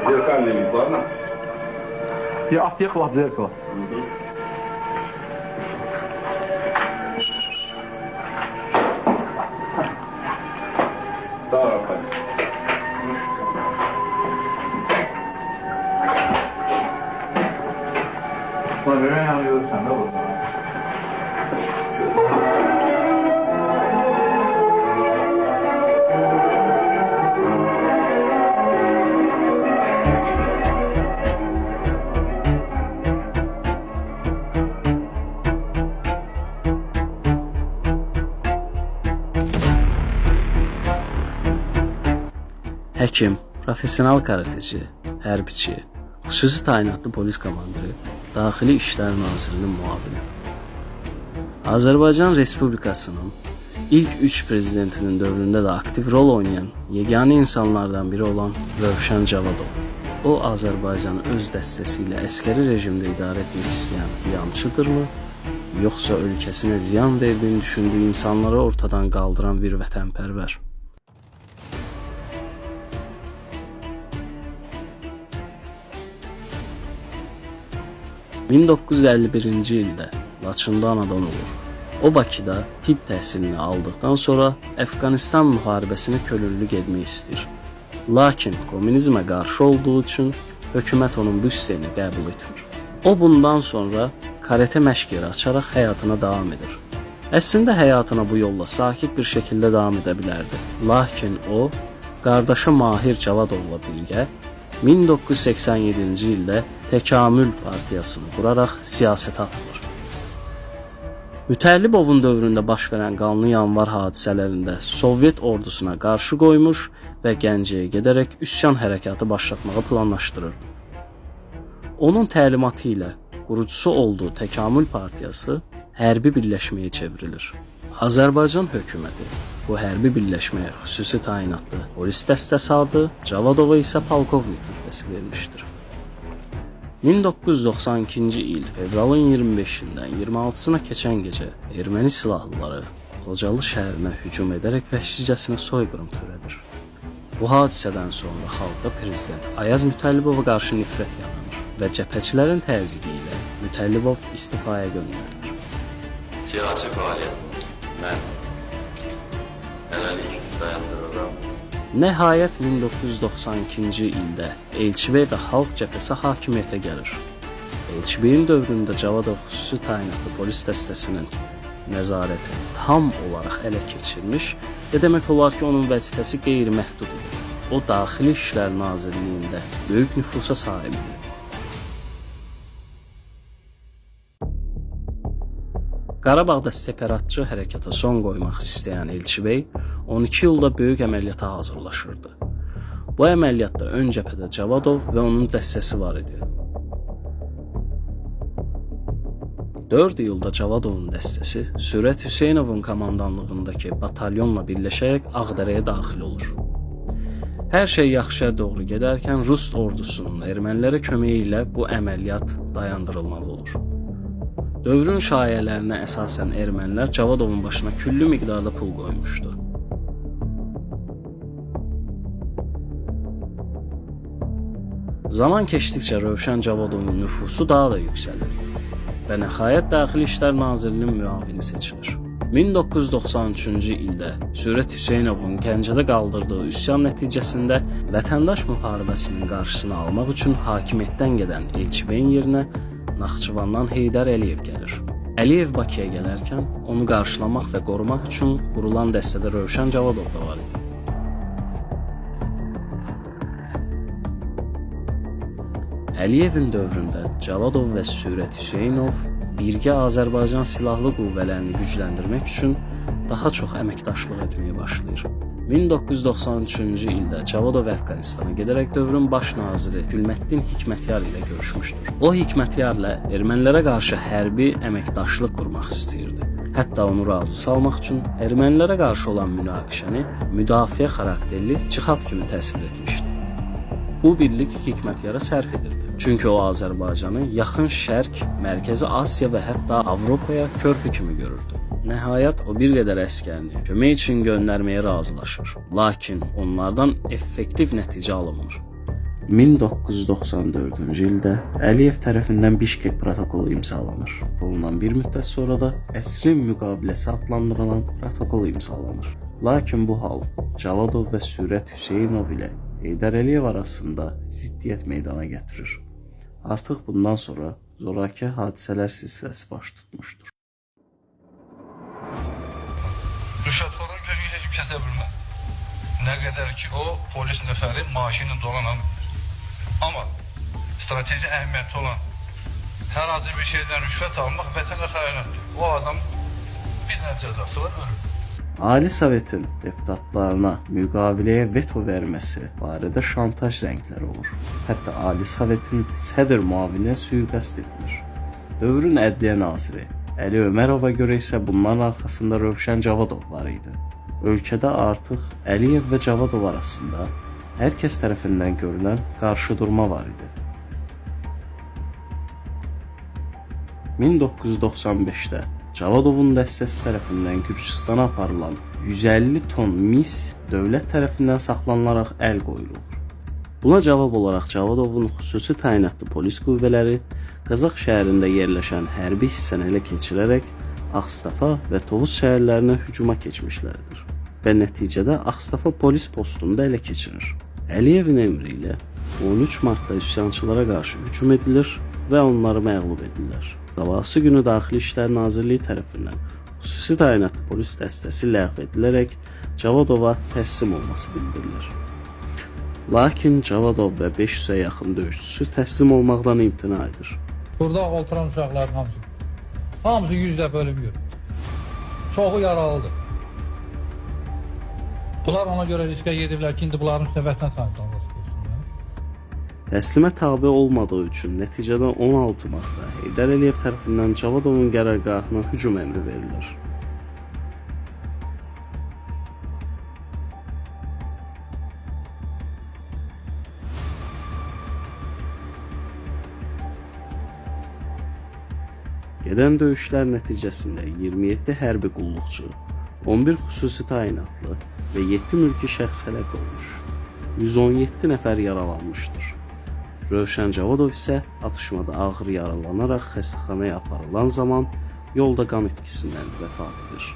Зеркальный ладно? Я отъехал от зеркала. Да, Рафаэль. Sonra yanıyoruz sen de burada. Həkim, professional karateci, hərbiçi, xüsusi təyinatlı polis komandiri, Daxili İşlər Nazirinin müavini. Azərbaycan Respublikasının ilk 3 prezidentinin dövründə də aktiv rol oynayan yeganə insanlardan biri olan Rövşən Cavadov. O, Azərbaycanı öz dəstəsi ilə əskəri rejimdə idarə etmək istəyən qiyamçıdırmı, yoxsa ölkəsinə ziyan verdiyini düşündüyü insanları ortadan qaldıran bir vətənpərvər? ...1951-ci ildə Laçında anadan olur. O, Bakıda tibb təhsilini aldıqdan sonra Əfqanistan müharibəsini könüllülük etmək istəyir. Lakin komünizmə qarşı olduğu üçün hökumət onun bu istəyini qəbul etmir. O, bundan sonra karate məşq yeri açaraq həyatına davam edir. Əslində həyatına bu yolla sakit bir şəkildə davam edə bilərdi. Lakin o, qardaşı Mahir Cavadovla birgə 1987-ci ildə Təkamül partiyasını quraraq siyasətə atılır. Mütəllibovun dövründə baş verən qanlı yanvar hadisələrində Sovet ordusuna qarşı qoymuş və Gəncəyə gedərək üsyan hərəkatı başlatmağı planlaşdırırdı. Onun təlimatı ilə qurucusu olduğu Təkamül partiyası hərbi birləşməyə çevrilir. Azərbaycan hökuməti bu hərbi birləşməyə xüsusi təyinatlı polis dəstəsi aldı, Cavadova isə polkovnik rütbəsi vermişdir. 1992-ci il fevralın 25-dən 26-sına keçən gecə erməni silahlıları Xocalı şəhərinə hücum edərək vəhşicəsinə soyqırım törədir. Bu hadisədən sonra xalqda prezident Ayaz Mütəllibova qarşı nifrət yaranır və cəbhəçilərin təzyiqi ilə Mütəllibov istifaya göndərilir. Siyasi fəaliyyət mən hələlik dayandırıram. Nəhayət 1992-ci ildə Elçibəy və Xalq Cəbhəsi hakimiyyətə gəlir. Elçibəyin dövründə Cavadov xüsusi təyinatlı polis dəstəsinin nəzarəti tam olaraq ələ keçirmiş və demək olar ki, onun vəzifəsi qeyri-məhdud idi. O, Daxili İşlər Nazirliyində böyük nüfusa sahib idi. Qarabağda separatçı hərəkata son qoymaq istəyən Elçibəy 12 ildə böyük əməliyyata hazırlaşırdı. Bu əməliyyatda ön cəbhədə Cavadov və onun dəstəsi var idi. 4 ildə Cavadovun dəstəsi Sürət Hüseynovun komandanlığındakı batalyonla birləşərək Ağdərəyə daxil olur. Hər şey yaxşıya doğru gedərkən Rus ordusunun ermənilərə köməyi ilə bu əməliyyat dayandırılmalı olur. Dövrün şayələrinə əsasən ermənilər Cavadovun başına küllü miqdarda pul qoymuşdu. Zaman keçdikcə Rövşən Cavadovun nüfusu daha da yüksəlirdi və nəhayət Daxili İşlər Nazirliyinin müavini seçilir. 1993-cü ildə Sürət Hüseynovun Gəncədə qaldırdığı üsyan nəticəsində vətəndaş müharibəsinin qarşısını almaq üçün hakimiyyətdən gedən Elçibəyin yerinə Naxçıvandan Heydər Əliyev gəlir. Əliyev Bakıya gələrkən onu qarşılamaq və qorumaq üçün qurulan dəstədə Rövşən Cavadov da var idi. Əliyevin dövründə Cavadov və Sürət Hüseynov birgə Azərbaycan silahlı qüvvələrini gücləndirmək üçün daha çox əməkdaşlıq etməyə başlayır. 1993-cü ildə Cavadov Əfqanistana gedərək dövrün baş naziri Gülməddin Hikmətyar ilə görüşmüşdür. O, Hikmətyarla ermənilərə qarşı hərbi əməkdaşlıq qurmaq istəyirdi. Hətta onu razı salmaq üçün ermənilərə qarşı olan münaqişəni müdafiə xarakterli cihad kimi təsvir etmişdi. Bu birlik Hikmətyara sərf edirdi. Çünki o Azərbaycanı yaxın Şərq, Mərkəzi Asiya və hətta Avropaya körpü kimi görürdü. Nəhayət o bir qədər əskərini kömək üçün göndərməyə razılaşır. Lakin onlardan effektiv nəticə alınmır. 1994-cü ildə Əliyev tərəfindən Bişkek protokolu imzalanır. Bundan bir müddət sonra da əsrin müqaviləsi adlandırılan protokol imzalanır. Lakin bu hal Cavadov və Sürət Hüseynov ilə Heydər Əliyev arasında ziddiyyət meydana gətirir. Artıq bundan sonra zoraki hadisələr silsiləsi baş tutmuşdur. Rüşvətxorun gözünü heç kim kəsə bilməz. Nə qədər ki o polis nəfəri maaşını dolanan. Amma strateji əhəmiyyəti olan hər hansı bir şeydən rüşvət almaq vətənə xəyanətdir. O adam bir dənə cəzası var, ölür. Ali Sovetin deputatlarına müqaviləyə veto verməsi barədə şantaj zəngləri olur. Hətta Ali Sovetin sədr müavininə sui-qəsd edilir. Dövrün ədliyyə naziri Əli Ömərova görə isə bunların arxasında Rövşən Cavadov var idi. Ölkədə artıq Əliyev və Cavadov arasında hər kəs tərəfindən görülən qarşıdurma var idi. 1995-də Cavadovun dəstəsi tərəfindən Gürcüstana aparılan 150 ton mis dövlət tərəfindən saxlanılaraq əl qoyulur. Buna cavab olaraq Cavadovun xüsusi təyinatlı polis qüvvələri Qazax şəhərində yerləşən hərbi hissəni elə keçirərək Ağstafa və Tovuz şəhərlərinə hücuma keçmişlərdir və nəticədə Ağstafa polis postunu da elə keçirir. Əliyevin əmri ilə 13 martda üsyançılara qarşı hücum edilir və onları məğlub edirlər. Sabahsı günü Daxili İşlər Nazirliyi tərəfindən xüsusi təyinatlı polis dəstəsi ləğv edilərək Cavadova təslim olması bildirilir. Lakin Cavadov və 500-ə yaxın döyüşçüsü təslim olmaqdan imtina edir. Burada oturan uşaqların hamısı 100 dəfə ölüm görür. Çoxu yaralıdır. Bunlar ona görə riskə gediblər ki, indi bunların üstünə vətən xəyanəti olsun. Təslimə tabe olmadığı üçün nəticədə 16 martda Heydər Əliyev tərəfindən Cavadovun qərargahına hücum əmri verilir. Gedən döyüşlər nəticəsində 27 hərbi qulluqçu, 11 xüsusi təyinatlı və 7 mülki şəxs həlak olmuş. 117 nəfər yaralanmışdır. Rövşən Cavadov isə atışmada ağır yaralanaraq xəstəxanaya aparılan zaman yolda qan itkisindən vəfat edir.